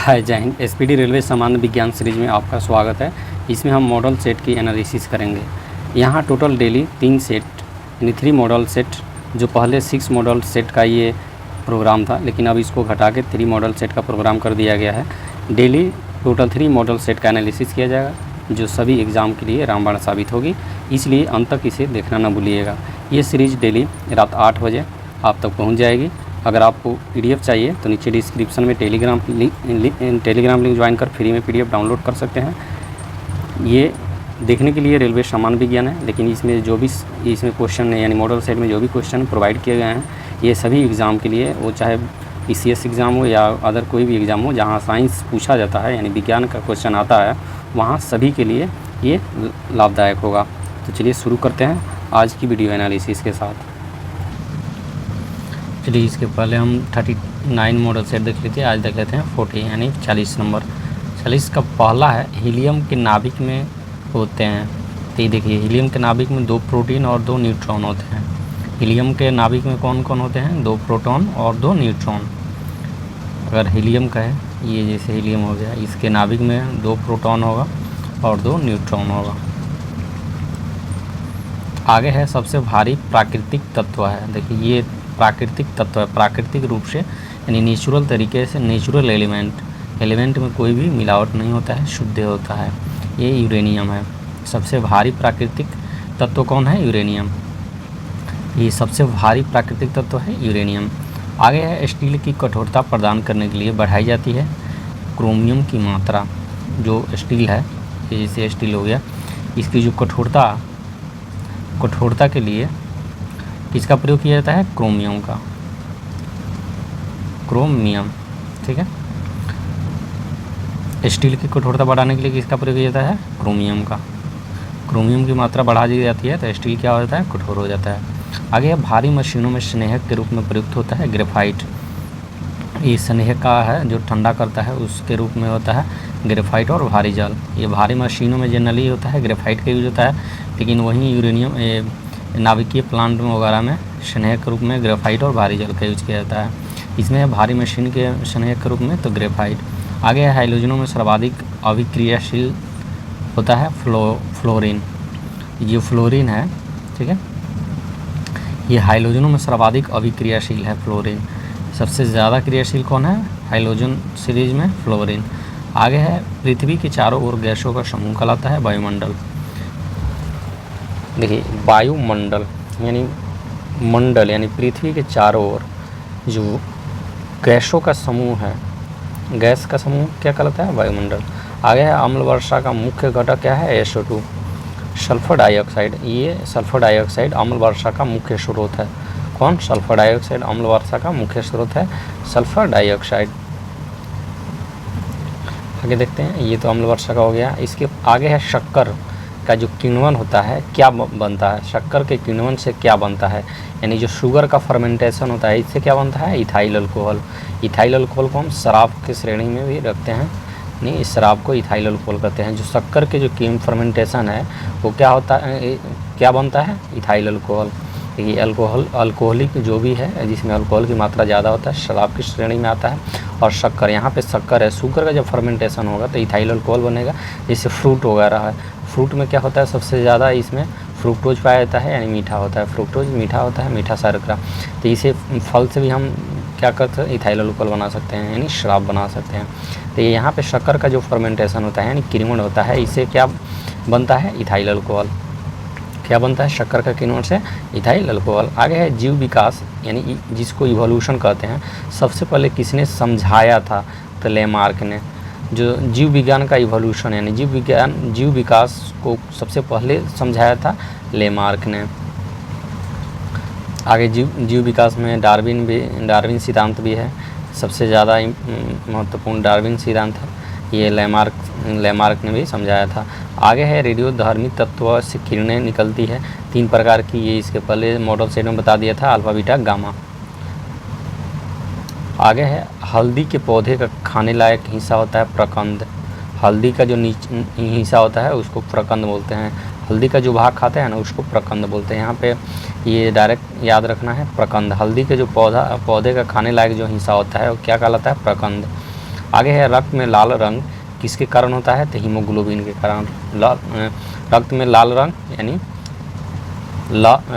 हाय जय Hind. SPD railway सामान्य विज्ञान सीरीज में आपका स्वागत है। इसमें हम मॉडल सेट की एनालिसिस करेंगे। यहाँ टोटल डेली 3 सेट यानी 3 मॉडल सेट, जो पहले 6 मॉडल सेट का ये प्रोग्राम था, लेकिन अब इसको घटा के 3 मॉडल सेट का प्रोग्राम कर दिया गया है। डेली टोटल 3 मॉडल सेट का एनालिसिस किया जाएगा, जो सभी एग्ज़ाम के लिए रामबाण साबित होगी, इसलिए अंत तक इसे देखना न भूलिएगा। ये सीरीज़ डेली रात 8 बजे आप तक पहुँच जाएगी। अगर आपको पीडीएफ चाहिए तो नीचे डिस्क्रिप्शन में टेलीग्राम लिंक ज्वाइन कर फ्री में पीडीएफ डाउनलोड कर सकते हैं। ये देखने के लिए रेलवे सामान्य विज्ञान है, लेकिन इसमें जो भी इसमें क्वेश्चन है यानी मॉडल सेट में जो भी क्वेश्चन प्रोवाइड किए गए हैं, ये सभी एग्ज़ाम के लिए, वो चाहे पीसीएस एग्ज़ाम हो या अदर कोई भी एग्ज़ाम हो जहाँ साइंस पूछा जाता है यानी विज्ञान का क्वेश्चन आता है, वहाँ सभी के लिए ये लाभदायक होगा। तो चलिए शुरू करते हैं आज की वीडियो एनालिसिस के साथ। चलिए इसके पहले हम 39 मॉडल सेट देख लेते हैं। आज देख लेते हैं 40 यानी 40 नंबर। 40 का पहला है हीलियम के नाभिक में होते हैं। तो ये देखिए, हीलियम के नाभिक में 2 प्रोटीन और 2 न्यूट्रॉन होते हैं। हीलियम के नाभिक में कौन कौन होते हैं? 2 प्रोटॉन और 2 न्यूट्रॉन। अगर हीलियम का है, ये जैसे हीलियम हो गया, इसके नाभिक में 2 प्रोटॉन होगा और 2 न्यूट्रॉन होगा। आगे है सबसे भारी प्राकृतिक तत्व है। देखिए ये प्राकृतिक तत्व है, प्राकृतिक रूप से यानी नेचुरल तरीके से, नेचुरल एलिमेंट में कोई भी मिलावट नहीं होता है, शुद्ध होता है। ये यूरेनियम है। सबसे भारी प्राकृतिक तत्व कौन है? यूरेनियम। ये सबसे भारी प्राकृतिक तत्व है यूरेनियम। आगे है स्टील की कठोरता प्रदान करने के लिए बढ़ाई जाती है क्रोमियम की मात्रा। जो स्टील है, जैसे स्टील हो गया, इसकी जो कठोरता के लिए किसका प्रयोग किया जाता है? क्रोमियम का। क्रोमियम, ठीक है। स्टील की कठोरता बढ़ाने के लिए किसका प्रयोग किया जाता है? क्रोमियम का। क्रोमियम की मात्रा बढ़ा दी जाती है तो स्टील क्या हो जाता है? कठोर हो जाता है। आगे भारी मशीनों में स्नेहक के रूप में प्रयुक्त होता है ग्रेफाइट। ये स्नेहक का है जो ठंडा करता है, उसके रूप में होता है ग्रेफाइट और भारी जल। ये भारी मशीनों में जनरली होता है ग्रेफाइट का यूज होता है, लेकिन वहीं यूरेनियम नाभिकीय प्लांट में वगैरह में स्नेहक के रूप में ग्रेफाइट और भारी जल का यूज किया जाता है। इसमें भारी मशीन के स्नेहक के रूप में तो ग्रेफाइट। आगे है हाइड्रोजनों में सर्वाधिक अभिक्रियाशील होता है फ्लोरीन। ये फ्लोरीन है, ठीक है। ये हाइड्रोजनों में सर्वाधिक अभिक्रियाशील है फ्लोरीन। सबसे ज़्यादा क्रियाशील कौन है हाइड्रोजन सीरीज में? फ्लोरीन। आगे है पृथ्वी के चारों ओर गैसों का समूह कहलाता है वायुमंडल। देखिए वायुमंडल यानी मंडल यानी पृथ्वी के चारों ओर जो गैसों का समूह है, गैस का समूह क्या कहलाता है? वायुमंडल। आगे है अम्ल वर्षा का मुख्य घटक क्या है? SO2, sulphur dioxide. ये सल्फर डाइऑक्साइड अम्ल वर्षा का मुख्य स्रोत है। कौन? सल्फर डाइऑक्साइड अम्ल वर्षा का मुख्य स्रोत है, सल्फर डाइऑक्साइड। आगे देखते हैं, ये तो अम्ल वर्षा का हो गया। इसके आगे है शक्कर का जो किण्वन होता है, क्या बनता है? शक्कर के किण्वन से क्या बनता है? यानी जो शुगर का फर्मेंटेशन होता है, इससे क्या बनता है? Ethyl alcohol. इथाइल अल्कोहल को हम शराब की श्रेणी में भी रखते हैं, नहीं, इस शराब को इथाइल अल्कोहल कहते हैं। जो शक्कर के जो फर्मेंटेशन है वो क्या होता है, क्या बनता है? Ethyl alcohol. ये अल्कोहलिक जो भी है, जिसमें अल्कोहल की मात्रा ज़्यादा होता है, शराब की श्रेणी में आता है। और शक्कर, यहाँ पे शक्कर है, शुगर का जब फर्मेंटेशन होगा तो इथाइल अल्कोहल बनेगा। जैसे फ्रूट वगैरह है, फ्रूट में क्या होता है? सबसे ज़्यादा इसमें फ्रुक्टोज पाया जाता है, यानी मीठा होता है। फ्रुक्टोज मीठा होता है, मीठा शर्करा। तो इसे फल से भी हम क्या करते हैं? इथाइल अल्कोहल बना सकते हैं, यानी शराब बना सकते हैं। तो ये यहाँ पे शक्कर का जो फर्मेंटेशन होता है यानी किण्वन होता है, इससे क्या बनता है? Ethyl alcohol. क्या बनता है? शक्कर का किण्वन से इथाइल अल्कोहल। आगे है जीव विकास, यानी जिसको इवोल्यूशन कहते हैं। सबसे पहले किसने समझाया था? तो लेमार्क ने। जो जीव विज्ञान का इवोल्यूशन यानी जीव विकास को सबसे पहले समझाया था लेमार्क ने। आगे जीव विकास में डार्विन सिद्धांत भी है। सबसे ज़्यादा महत्वपूर्ण डार्विन सिद्धांत है, ये लेमार्क ने भी समझाया था। आगे है रेडियोधर्मी तत्व से किरणें निकलती है 3 प्रकार की। ये इसके पहले मॉडल सेट में बता दिया था, अल्फा बीटा गामा। आगे है हल्दी के पौधे का खाने लायक हिस्सा होता है प्रकंद। हल्दी का जो हिस्सा होता है उसको प्रकंद बोलते हैं। हल्दी का जो भाग खाते हैं ना, उसको प्रकंद बोलते हैं। यहाँ पे ये डायरेक्ट याद रखना है, प्रकंद। हल्दी के जो पौधे का खाने लायक जो हिस्सा होता है वो क्या कहलाता है? प्रकंद। आगे है रक्त में लाल रंग किसके कारण होता है, तो हीमोग्लोबिन के कारण। रक्त में लाल रंग यानी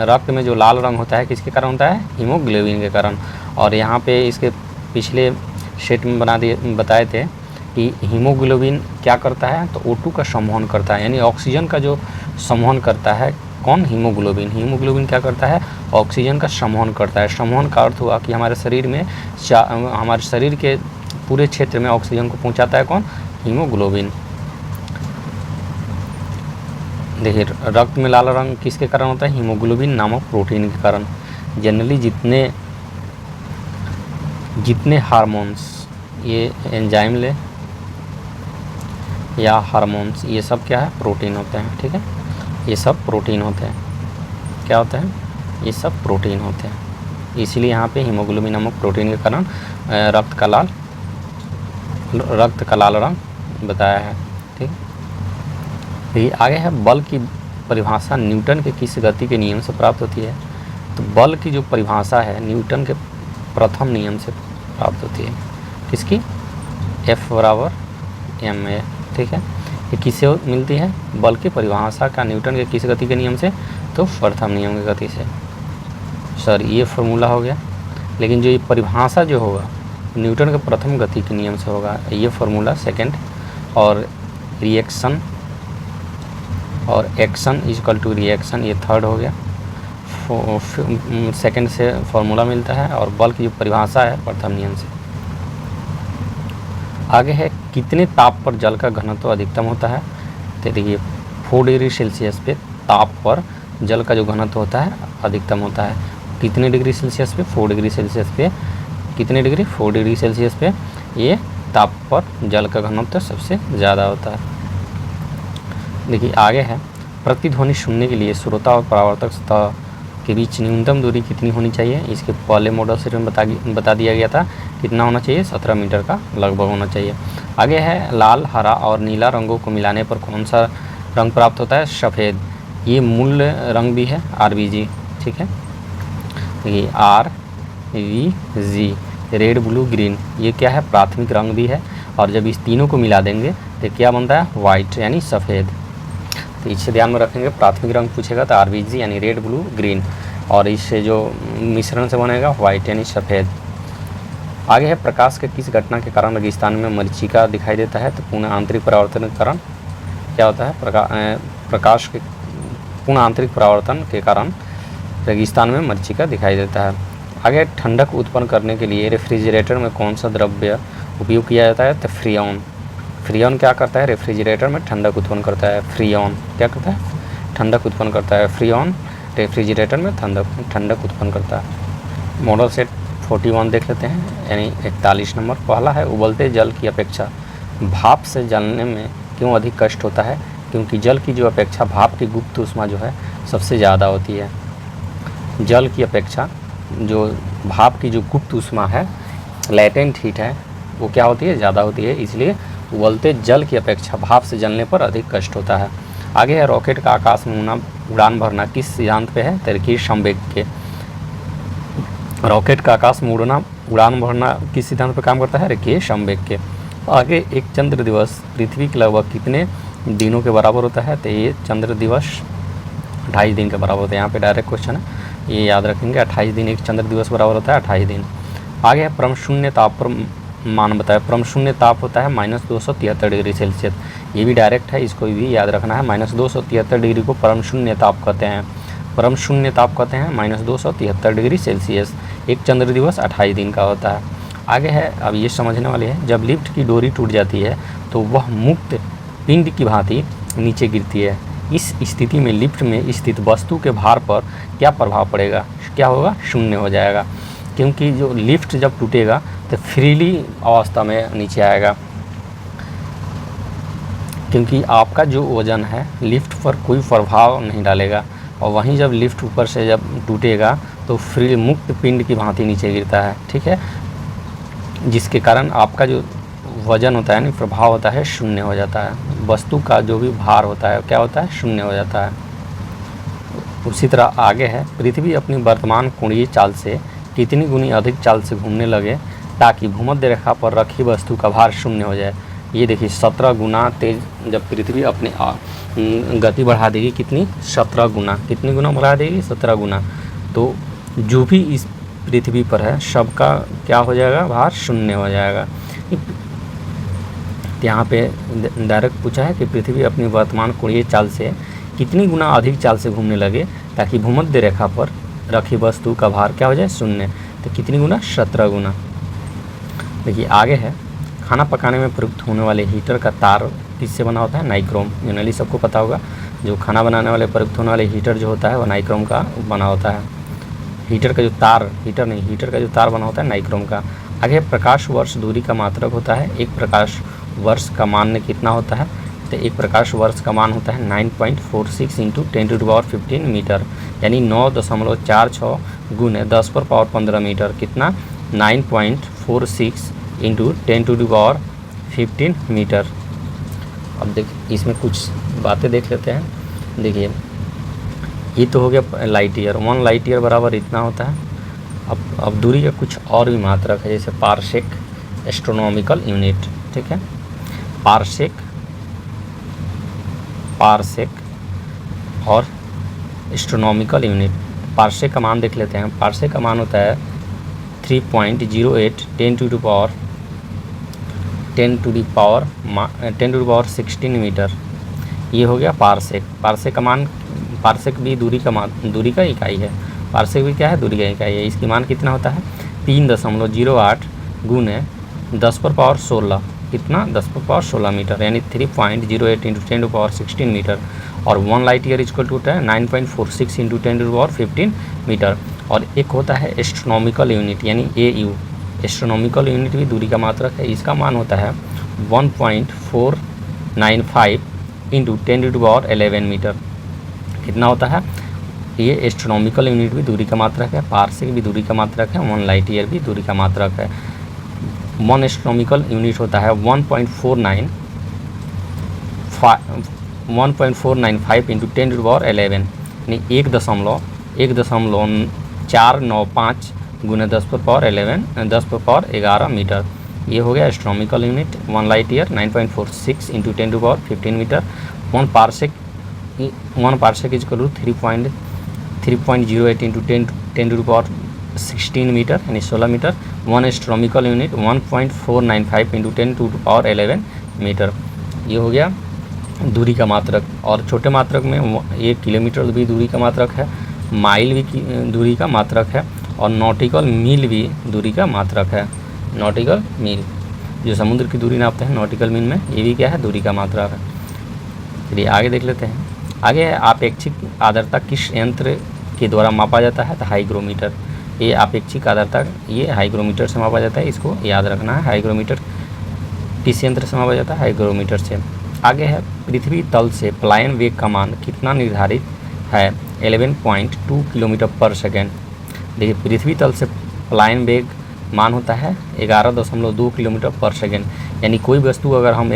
रक्त में जो लाल रंग होता है किसके कारण होता है, हीमोग्लोबिन के कारण। और यहाँ पे इसके पिछले सेट में बताए थे कि हीमोग्लोबिन क्या करता है, तो O2 का संवहन करता है, यानी ऑक्सीजन का जो संवहन करता है कौन, हीमोग्लोबिन। हीमोग्लोबिन क्या करता है, ऑक्सीजन का संवहन करता है। संवहन का अर्थ हुआ कि हमारे शरीर में हमारे शरीर के पूरे क्षेत्र में ऑक्सीजन को पहुंचाता है कौन, हीमोग्लोबिन। देखिए रक्त में लाल रंग किसके कारण होता है, हीमोग्लोबिन नामक प्रोटीन के कारण। जनरली जितने हार्मोन्स, ये एंजाइम ले या हार्मोन्स, ये सब क्या है, प्रोटीन होते हैं। ठीक है, ये सब प्रोटीन होते हैं। क्या होते हैं, ये सब प्रोटीन होते हैं। इसीलिए यहाँ पे हीमोग्लोबिन नामक प्रोटीन के कारण रक्त का लाल रंग बताया है। ठीक, ये आगे है बल की परिभाषा न्यूटन के किस गति के नियम से प्राप्त होती है। तो बल की जो परिभाषा है न्यूटन के प्रथम नियम से प्राप्त होती है। किसकी, F बराबर ma। ठीक है, ये किससे मिलती है, बल की परिभाषा का न्यूटन के किस गति के नियम से, तो प्रथम नियम की गति से। सर ये फार्मूला हो गया, लेकिन जो ये परिभाषा जो होगा न्यूटन के प्रथम गति के नियम से होगा। ये फार्मूला सेकंड, और रिएक्शन और एक्शन इक्वल टू रिएक्शन ये थर्ड हो गया। सेकंड से फार्मूला मिलता है, और बल की जो परिभाषा है प्रथम नियम से। आगे है कितने ताप पर जल का घनत्व अधिकतम होता है। तो देखिए 4 डिग्री सेल्सियस पे ताप पर जल का जो घनत्व होता है अधिकतम होता है। कितने डिग्री सेल्सियस पे, 4 डिग्री सेल्सियस पे। कितने डिग्री, 4 डिग्री सेल्सियस पे ये ताप पर जल का घनत्व सबसे ज़्यादा होता है। देखिए आगे है प्रतिध्वनि सुनने के लिए श्रोता और परावर्तक सतह के बीच न्यूनतम दूरी कितनी होनी चाहिए। इसके पहले मॉडल सेट में बता दिया गया था कितना होना चाहिए, 17 मीटर का लगभग होना चाहिए। आगे है लाल, हरा और नीला रंगों को मिलाने पर कौन सा रंग प्राप्त होता है, सफ़ेद। ये मूल रंग भी है RBG। ठीक है, देखिए RBG रेड, ब्लू, ग्रीन, ये क्या है, प्राथमिक रंग भी है। और जब इस तीनों को मिला देंगे तो क्या बनता है, वाइट यानी सफ़ेद। तो इसे ध्यान में रखेंगे, प्राथमिक रंग पूछेगा तो RBG यानी रेड, ब्लू, ग्रीन, और इससे जो मिश्रण से बनेगा वाइट यानी सफ़ेद। आगे है प्रकाश के किस घटना के कारण रेगिस्तान में मरीचिका दिखाई देता है। तो पूर्ण आंतरिक परावर्तन के कारण क्या होता है, प्रकाश के पूर्ण आंतरिक परावर्तन के कारण रेगिस्तान में मरीचिका दिखाई देता है। आगे ठंडक उत्पन्न करने के लिए रेफ्रिजरेटर में कौन सा द्रव्य उपयोग किया जाता है, तो फ्रीऑन। फ्रीऑन क्या करता है, रेफ्रिजरेटर में ठंडक उत्पन्न करता है। फ्रीऑन क्या करता है, ठंडक उत्पन्न करता है। फ्रीऑन रेफ्रिजरेटर में ठंडक उत्पन्न करता है। मॉडल सेट 41 देख लेते हैं, यानी 41 नंबर। पहला है उबलते जल की अपेक्षा भाप से जलने में क्यों अधिक कष्ट होता है। क्योंकि जल की जो अपेक्षा भाप की गुप्त ऊष्मा जो है सबसे ज़्यादा होती है। जल की अपेक्षा जो भाप की जो गुप्त ऊष्मा है, लैटेंट हीट है, वो क्या होती है, ज़्यादा होती है। इसलिए उबलते जल की अपेक्षा भाप से जलने पर अधिक कष्ट होता है। आगे है रॉकेट का आकाश में उड़ान भरना किस सिद्धांत पे है, तरकीब संवेग के। रॉकेट का आकाश में उड़ान भरना किस सिद्धांत पर काम करता है, रेखीय संवेग के। आगे एक चंद्र दिवस पृथ्वी के लगभग कितने दिनों के बराबर होता है। तो ये चंद्र दिवस 28 दिन के बराबर होता है। यहाँ पे डायरेक्ट क्वेश्चन है, ये याद रखेंगे। 28 दिन एक चंद्र दिवस बराबर होता है 28 दिन। आगे है परम शून्य ताप पर मान बताए। परम शून्य ताप होता है -273 डिग्री सेल्सियस। ये भी डायरेक्ट है, इसको भी याद रखना है। -273 डिग्री को परम शून्य ताप कहते हैं। परम शून्य ताप कहते हैं -273 डिग्री सेल्सियस। एक चंद्र दिवस 28 दिन का होता है। आगे है, अब ये समझने वाले हैं, जब लिफ्ट की डोरी टूट जाती है तो वह मुक्त पिंड की भांति नीचे गिरती है। इस स्थिति में लिफ्ट में स्थित वस्तु के भार पर क्या प्रभाव पड़ेगा, क्या होगा, शून्य हो जाएगा। क्योंकि जो लिफ्ट जब टूटेगा तो फ्रीली अवस्था में नीचे आएगा, क्योंकि आपका जो वज़न है लिफ्ट पर कोई प्रभाव नहीं डालेगा। और वहीं जब लिफ्ट ऊपर से जब टूटेगा तो फ्री मुक्त पिंड की भांति नीचे गिरता है। ठीक है, जिसके कारण आपका जो वज़न होता है, प्रभाव होता है, शून्य हो जाता है। वस्तु का जो भी भार होता है क्या होता है, शून्य हो जाता है। उसी तरह आगे है, पृथ्वी अपनी वर्तमान कोणीय चाल से कितनी गुनी अधिक चाल से घूमने लगे ताकि भूमध्य रेखा पर रखी वस्तु का भार शून्य हो जाए। ये देखिए 17 गुना तेज जब पृथ्वी अपने गति बढ़ा देगी, कितनी 17 गुना, कितनी गुना बढ़ा देगी 17 गुना, तो जो भी इस पृथ्वी पर है सबका क्या हो जाएगा, भार शून्य हो जाएगा। यहाँ पे डायरेक्ट पूछा है कि पृथ्वी अपनी वर्तमान कोणीय चाल से कितनी गुना अधिक चाल से घूमने लगे ताकि भूमध्य रेखा पर रखी वस्तु का भार क्या हो जाए, शून्य। तो कितनी गुना, 17 गुना। देखिए आगे है, खाना पकाने में प्रयुक्त होने वाले हीटर का तार किससे बना होता है, नाइक्रोम। जनरली सबको पता होगा, जो खाना बनाने वाले प्रयुक्त होने वाले हीटर जो होता है वो नाइक्रोम का बना होता है। हीटर का जो तार, हीटर का जो तार बना होता है नाइक्रोम का। आगे प्रकाश वर्ष दूरी का मात्रक होता है। एक प्रकाश वर्ष का मान कितना होता है, तो एक प्रकाश वर्ष का मान होता है 9.46 इंटू 10⁻15 मीटर, यानी 9.46 गुने 10⁻15 मीटर, कितना 9.46 इंटू 10⁻15 मीटर। अब देखिए इसमें कुछ बातें देख लेते हैं। देखिए ये तो हो गया लाइट ईयर, 1 लाइट ईयर बराबर इतना होता है। अब दूरी का कुछ और भी मात्रक है, जैसे पारसेक, एस्ट्रोनॉमिकल यूनिट, ठीक है। पारसेक और एस्ट्रोनॉमिकल यूनिट। पारसेक का मान देख लेते हैं। पारसेक का मान होता है 3.08 10⁻16 मीटर। ये हो गया पारसेक। पारसेक का मान, पारसेक भी दूरी का इकाई है। पारसेक भी क्या है, दूरी का इकाई है। इसकी मान कितना होता है, 3.08 गुने 10⁻16, कितना 10⁻16 मीटर, यानी 3.08 इंटू 10⁻16 मीटर। और 1 लाइट ईयर इक्वल टू होता है 9.46 इंटू 10⁻15 मीटर। और एक होता है एस्ट्रोनॉमिकल यूनिट, यानी AU। एस्ट्रोनॉमिकल यूनिट भी दूरी का मात्रक है। इसका मान होता है 1.495 इंटू 10⁻11 मीटर। कितना होता है, ये एस्ट्रोनॉमिकल यूनिट भी दूरी का मात्रक है, पारसेक भी दूरी का मात्रक है, 1 लाइट ईयर भी दूरी का मात्रक है। 1 एस्ट्रोनॉमिकल यूनिट होता है 1.495 इंटू 10⁻11, यानी 1.495 गुने 10⁻11 मीटर। ये हो गया astronomical unit. 1 light year 9.46 into 10⁻15 metre. 1 parsec is equal to 3.08 into 10⁻16 metre, यानी 16 metre. 1 astronomical unit 1.495 into 10⁻11 metre. ये हो गया दूरी का मात्रक। और छोटे मात्रक में 1 किलोमीटर भी दूरी का मात्रक है, माइल भी दूरी का मात्रक है, और नॉटिकल मील भी दूरी का मात्रक है। नॉटिकल मील जो समुद्र की दूरी नापते हैं नॉटिकल मील में, ये भी क्या है, दूरी का मात्रक है। चलिए आगे देख लेते हैं। आगे है आपेक्षिक आर्द्रता किस यंत्र के द्वारा मापा जाता है, तो हाइग्रोमीटर। ये आपेक्षिक आर्द्रता ये हाइग्रोमीटर से मापा जाता है, इसको याद रखना है। हाइग्रोमीटर किस यंत्र से मापा जाता है, हाइग्रोमीटर से। आगे है पृथ्वी तल से पलायन वेग का मान कितना निर्धारित है, 11.2 किलोमीटर पर सेकेंड। देखिए पृथ्वी तल से पलायन वेग मान होता है 11.2 किलोमीटर पर सेकेंड, यानी कोई वस्तु अगर हम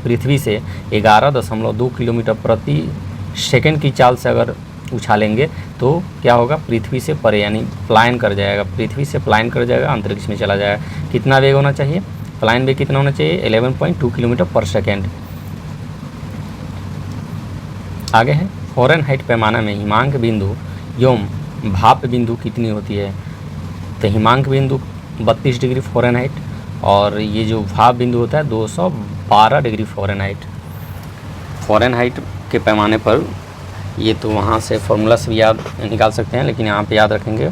पृथ्वी से 11.2 किलोमीटर प्रति सेकेंड की चाल से अगर उछालेंगे तो क्या होगा, पृथ्वी से परे यानी पलायन कर जाएगा, पृथ्वी से पलायन कर जाएगा, अंतरिक्ष में चला जाएगा। कितना वेग होना चाहिए, पलायन वेग कितना होना चाहिए, 11.2 किलोमीटर पर सेकेंड। आगे है फ़ारेनहाइट पैमाना में हिमांक बिंदु एवं भाप बिंदु कितनी होती है, तो हिमांक बिंदु 32 डिग्री फ़ारेनहाइट और ये जो भाप बिंदु होता है 212 डिग्री फ़ारेनहाइट। फ़ारेनहाइट के पैमाने पर ये तो वहाँ से फॉर्मूला से भी याद निकाल सकते हैं, लेकिन यहाँ पे याद रखेंगे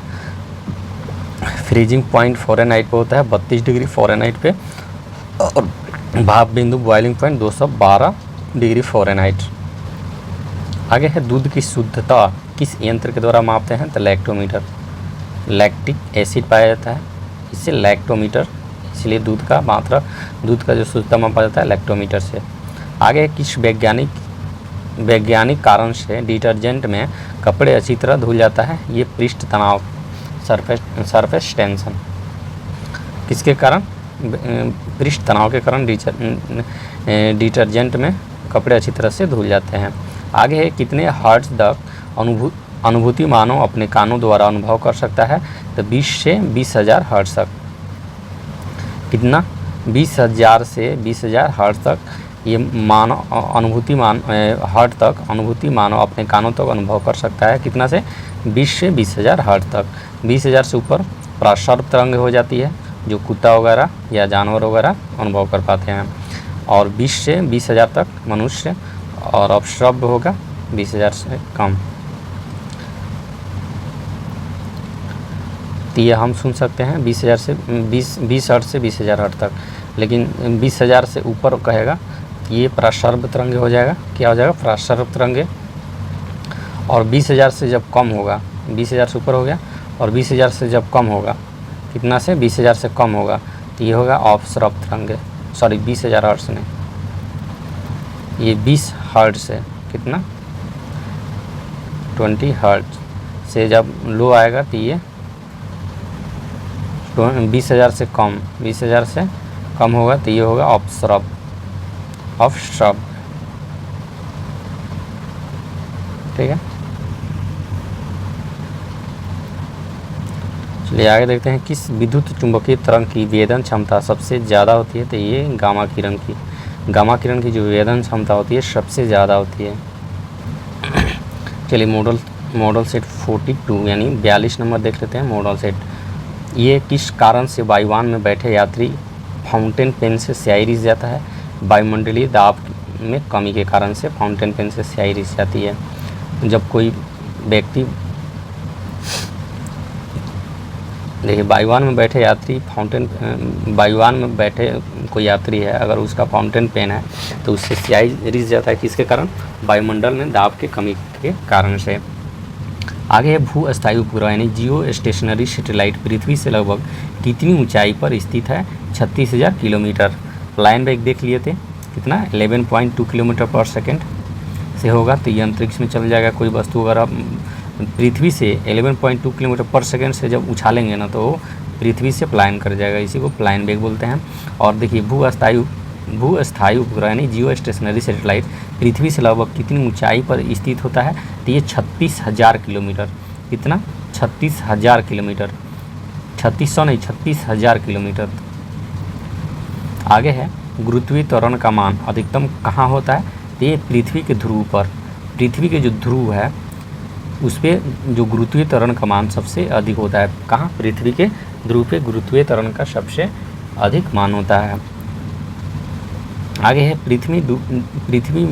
फ्रीजिंग पॉइंट फ़ारेनहाइट पे होता है 32 डिग्री फ़ारेनहाइट पे, और भाप बिंदु बॉइलिंग पॉइंट 212 डिग्री फ़ारेनहाइट। आगे है दूध की शुद्धता किस यंत्र के द्वारा मापते हैं, तो लैक्टोमीटर। लैक्टिक एसिड पाया जाता है, इससे लैक्टोमीटर, इसलिए दूध का मात्रा, दूध का जो शुद्धता मापा जाता है लैक्टोमीटर से। आगे किस वैज्ञानिक कारण से डिटर्जेंट में कपड़े अच्छी तरह धुल जाता है, ये पृष्ठ तनाव, सरफेस टेंशन। किसके कारण, पृष्ठ तनाव के कारण डिटर्जेंट में कपड़े अच्छी तरह से धुल जाते हैं। आगे है कितने हर्ट्ज तक अनुभूति मानव अपने कानों द्वारा अनुभव कर सकता है, तो 20 से 20,000 हर्ट्ज तक। कितना 20,000 से 20,000 हर्ट्ज तक ये मानव हर्ट्ज तक अनुभूति मानव अपने कानों तक अनुभव कर सकता है। कितना से 20 से 20,000 हर्ट्ज तक। 20,000 से ऊपर प्राश्रव्य तरंग हो जाती है, जो कुत्ता वगैरह या जानवर वगैरह अनुभव कर पाते हैं, और 20 से 20,000 तक मनुष्य, और अपश्रव्य होगा 20,000 से कम। तो ये हम सुन सकते हैं 20,000 से 20 हर्ट्ज से 20,000 हर्ट्ज तक। लेकिन 20,000 से ऊपर कहेगा ये प्राश्रव्य तरंगे हो जाएगा। क्या हो जाएगा? प्राश्रव्य तरंगे। और 20,000 से जब कम होगा, 20,000 से ऊपर हो गया, और 20,000 से जब कम होगा, कितना से 20,000 से कम होगा, तो ये होगा अपश्रव्य तरंगे। सॉरी 20,000 हर्ट्ज नहीं, ये 20 हर्ट्ज से कितना 20 हर्ट्ज से जब लो आएगा तो ये 20,000 से कम, 20,000 से कम होगा तो ये होगा अपश्रव्य। ठीक है, चलिए आगे देखते हैं। किस विद्युत चुंबकीय तरंग की वेदन क्षमता सबसे ज़्यादा होती है? तो ये गामा किरण की। गामा किरण की जो वेदन क्षमता होती है सबसे ज़्यादा होती है। चलिए मॉडल सेट 42 यानी 42 नंबर देख लेते हैं। मॉडल सेट, ये किस कारण से वायुयान में बैठे यात्री फाउंटेन पेन से स्याही रिस जाता है? वायुमंडलीय दाब में कमी के कारण से फाउंटेन पेन से स्याही रिस जाती है। जब कोई व्यक्ति, देखिए वायुयान में बैठे यात्री वायुयान में बैठे कोई यात्री है, अगर उसका फाउंटेन पेन है तो उससे स्याही रिस जाता है। किसके कारण? वायुमंडल में दाब के कमी के कारण से। आगे है भू अस्थायी उपग्रह यानी जियो स्टेशनरी सैटेलाइट पृथ्वी से लगभग कितनी ऊंचाई पर स्थित है? 36,000 किलोमीटर। लाइन वेग देख लिए थे कितना 11.2 किलोमीटर पर सेकेंड से होगा, तो ये अंतरिक्ष में चल जाएगा। कोई वस्तु अगर पृथ्वी से 11.2 किलोमीटर पर सेकेंड से जब उछालेंगे ना तो पृथ्वी से प्लायन कर जाएगा, इसी को प्लायन वेग बोलते हैं। और देखिए भू अस्थायी उपग्रह यानी जियो स्टेशनरी सैटेलाइट पृथ्वी से लगभग कितनी ऊंचाई पर स्थित होता है? तो ये 36,000 किलोमीटर। कितना? 36,000 किलोमीटर। 3600 नहीं, 36,000 किलोमीटर। आगे है गुरुत्वीय त्वरण का मान अधिकतम कहाँ होता है? तो ये पृथ्वी के ध्रुव पर। पृथ्वी के जो ध्रुव है उस पर जो गुरुत्वीय त्वरण का मान सबसे अधिक होता है। कहाँ? पृथ्वी के ध्रुव पे गुरुत्वीय त्वरण का सबसे अधिक मान होता है। आगे है पृथ्वी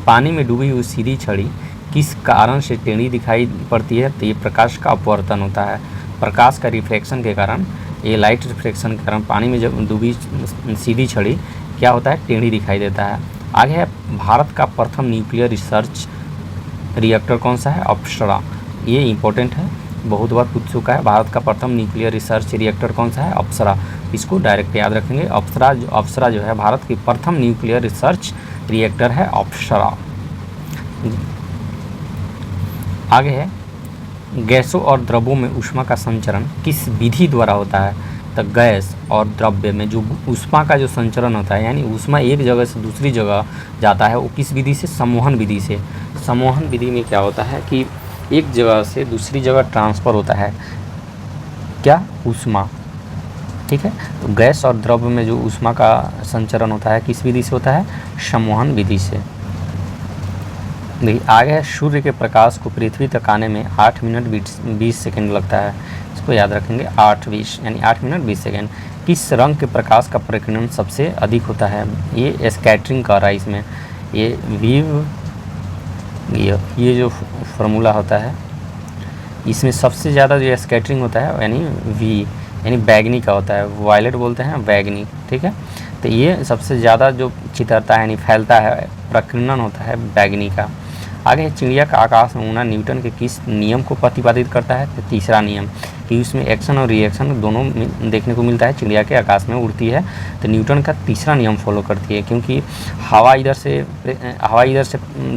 पानी में डूबी हुई सीधी छड़ी किस कारण से टेढ़ी दिखाई पड़ती है? तो ये प्रकाश का अपवर्तन होता है। प्रकाश का रिफ्लेक्शन के कारण, ये लाइट रिफ्लेक्शन के कारण पानी में जब डूबी सीधी छड़ी क्या होता है? टेढ़ी दिखाई देता है। आगे है भारत का प्रथम न्यूक्लियर रिसर्च रिएक्टर कौन सा है? अप्सरा। ये इंपॉर्टेंट है, बहुत बार पूछ चुका है। भारत का प्रथम न्यूक्लियर रिसर्च रिएक्टर कौन सा है? अप्सरा। इसको डायरेक्ट याद रखेंगे। अप्सरा जो है भारत की प्रथम न्यूक्लियर रिसर्च रिएक्टर है अप्सरा। आगे है गैसों और द्रवों में ऊष्मा का संचरण किस विधि द्वारा होता है? तो गैस और द्रव्य में जो ऊष्मा का जो संचरण होता है, यानी ऊष्मा एक जगह से दूसरी जगह जाता है, वो किस विधि से? सम्मोहन विधि से। सम्मोहन विधि में क्या होता है कि एक जगह से दूसरी जगह ट्रांसफ़र होता है क्या? ऊष्मा। ठीक है, तो गैस और द्रव्य में जो ऊष्मा का संचरण होता है किस विधि से होता है? सम्मोहन विधि से। देखिए आगे है सूर्य के प्रकाश को पृथ्वी तक आने में 8 मिनट 20 सेकेंड लगता है। इसको याद रखेंगे 8:20 यानी 8 मिनट 20 सेकेंड। किस रंग के प्रकाश का प्रकीर्णन सबसे अधिक होता है? ये स्कैटरिंग कर रहा है इसमें। ये जो फार्मूला होता है इसमें सबसे ज़्यादा जो स्कैटरिंग होता है यानी बैगनी का होता है। वायलेट बोलते हैं बैगनी। ठीक है, तो ये सबसे ज़्यादा जो चितरता है यानी फैलता है, प्रकीर्णन होता है बैगनी का। आगे चिड़िया का आकाश में उड़ना न्यूटन के किस नियम को प्रतिपादित करता है? तो तीसरा नियम, कि उसमें एक्शन और रिएक्शन दोनों देखने को मिलता है। चिड़िया के आकाश में उड़ती है तो न्यूटन का तीसरा नियम फॉलो करती है, क्योंकि हवा इधर से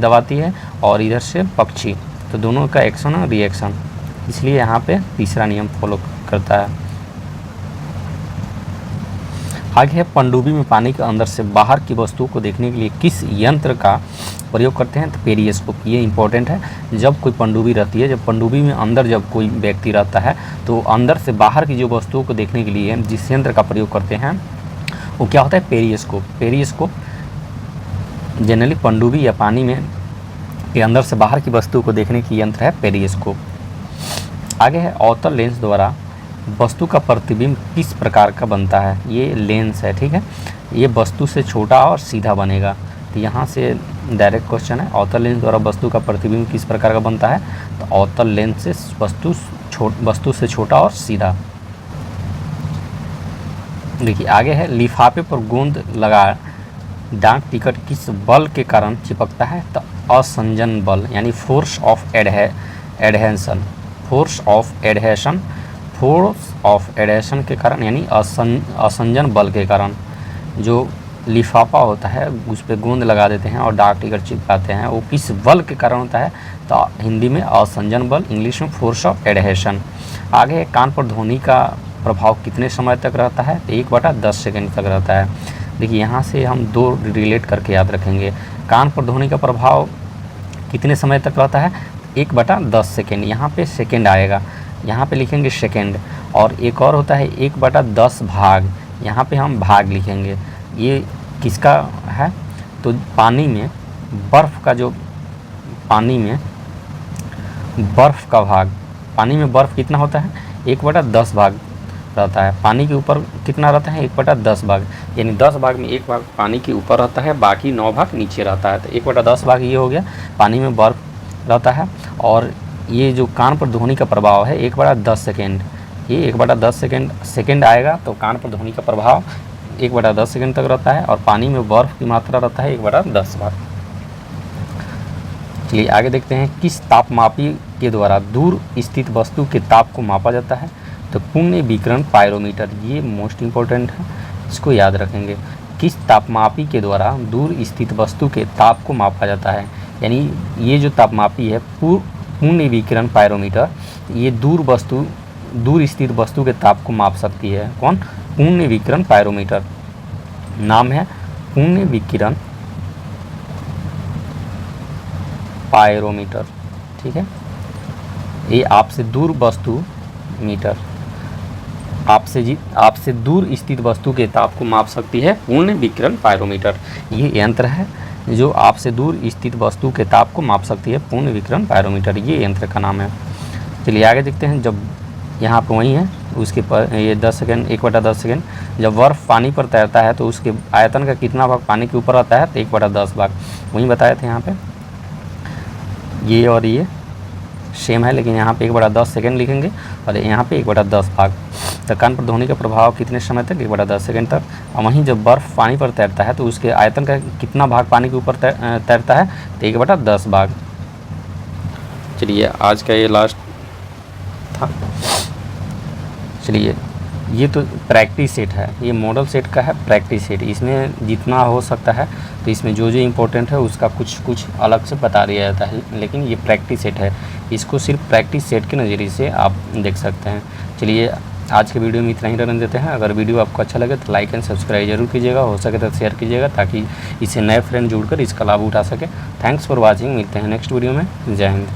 दबाती है और इधर से पक्षी, तो दोनों का एक्शन और रिएक्शन, इसलिए यहाँ पे तीसरा नियम फॉलो करता है। आगे है पनडुब्बी में पानी के अंदर से बाहर की वस्तुओं को देखने के लिए किस यंत्र का प्रयोग करते हैं? तो पेरिस्कोप। ये इंपॉर्टेंट है। जब कोई पनडुब्बी रहती है, जब पनडुब्बी में अंदर जब कोई व्यक्ति रहता है तो अंदर से बाहर की जो वस्तुओं को देखने के लिए जिस यंत्र का प्रयोग करते हैं वो क्या होता है, पेरिस्कोप। पेरिस्कोप जनरली पनडुब्बी या पानी में के अंदर से बाहर की वस्तु को देखने की यंत्र है पेरिस्कोप। आगे है अवतल लेंस द्वारा वस्तु का प्रतिबिंब किस प्रकार का बनता है। ये लेंस है, ठीक है, ये वस्तु से छोटा और सीधा बनेगा। तो यहाँ से डायरेक्ट क्वेश्चन है, अवतल लेंस द्वारा वस्तु का प्रतिबिंब किस प्रकार का बनता है। तो अवतल लेंस से वस्तु से छोटा और सीधा। देखिए आगे है, लिफाफे पर गोंद लगा डाक टिकट किस बल के कारण चिपकता है। तो असंजन बल, यानी force of adhesion. Force of adhesion, force of adhesion के कारण, यानी असंजन बल के कारण। जो लिफाफा होता है उस पर गोंद लगा देते हैं और डाक टिकट चिपकाते हैं, वो किस बल के कारण होता है। तो हिंदी में असंजन बल, इंग्लिश में फोर्स ऑफ एडहेशन। आगे कान पर ध्वनि का प्रभाव कितने समय तक रहता है। तो 1/10 सेकेंड तक रहता है। देखिए यहाँ से हम दो रिलेट करके याद रखेंगे। कान पर ध्वनि का प्रभाव कितने समय तक रहता है, 1/10 सेकेंड। यहाँ पे सेकेंड आएगा, यहाँ पे लिखेंगे सेकेंड। और एक और होता है 1/10 भाग, यहाँ पे हम भाग लिखेंगे। ये किसका है, तो पानी में बर्फ़ का जो, पानी में बर्फ़ का भाग, पानी में बर्फ़ कितना होता है, 1/10 भाग रहता है। पानी के ऊपर कितना रहता है, 1/10 भाग, यानी 10 भाग में 1 भाग पानी के ऊपर रहता है, बाकी 9 भाग नीचे रहता है। तो 1/10 भाग ये हो गया, पानी में बर्फ़ रहता है। और ये जो कान पर ध्वनि का प्रभाव है 1/10 सेकेंड, ये 1/10 सेकेंड आएगा। तो कान पर ध्वनि का प्रभाव 1/10 सेकेंड तक रहता है। और पानी में बर्फ़ की मात्रा रहता है 1/10 भाग। चलिए आगे देखते हैं, किस तापमापी के द्वारा दूर स्थित वस्तु के ताप को मापा जाता है। तो पुण्य विकिरण पायरोमीटर, ये मोस्ट इम्पोर्टेंट है, इसको याद रखेंगे। किस तापमापी के द्वारा दूर स्थित वस्तु के ताप को मापा जाता है, यानी ये जो तापमापी है पुण्य विकिरण पायरोमीटर, ये दूर स्थित वस्तु के ताप को माप सकती है। कौन, पुण्य विकिरण पायरोमीटर, नाम है पुण्य विकिरण पायरोमीटर, ठीक है। ये आपसे दूर वस्तु मीटर, आपसे दूर स्थित वस्तु के ताप को माप सकती है पुण्य विकिरण पायरोमीटर। ये यंत्र है जो आपसे दूर स्थित वस्तु के ताप को माप सकती है, पुण्य विकिरण पायरोमीटर, ये यंत्र का नाम है। चलिए आगे देखते हैं, जब यहाँ पर वही है उसके पर ये 10 सेकेंड, 1/10 सेकेंड। जब बर्फ़ पानी पर तैरता है तो उसके आयतन का कितना भाग पानी के ऊपर रहता है, तो 1/10 भाग। वही बताए थे यहाँ पे, ये और ये सेम है, लेकिन यहाँ पे 1/10 सेकेंड लिखेंगे और यहाँ पे 1/10 भाग। तो कान पर ध्वनि का प्रभाव कितने समय तक, 1/10 सेकेंड तक। और वहीं जब बर्फ़ पानी पर तैरता है तो उसके आयतन का कितना भाग पानी के ऊपर तैरता है, तो 1/10 भाग। चलिए आज का ये लास्ट था। चलिए ये तो प्रैक्टिस सेट है, ये मॉडल सेट का है प्रैक्टिस सेट। इसमें जितना हो सकता है तो इसमें जो जो इम्पोर्टेंट है उसका कुछ अलग से बता दिया जाता है, लेकिन ये प्रैक्टिस सेट है, इसको सिर्फ प्रैक्टिस सेट के नज़रिए से आप देख सकते हैं। चलिए आज के वीडियो में इतना ही रहने देते हैं। अगर वीडियो आपको अच्छा लगे तो लाइक एंड सब्सक्राइब जरूर कीजिएगा, हो सके तो शेयर कीजिएगा ताकि इससे नए फ्रेंड जुड़कर इसका लाभ उठा सके। थैंक्स फॉर वॉचिंग, मिलते हैं नेक्स्ट वीडियो में। जय हिंद।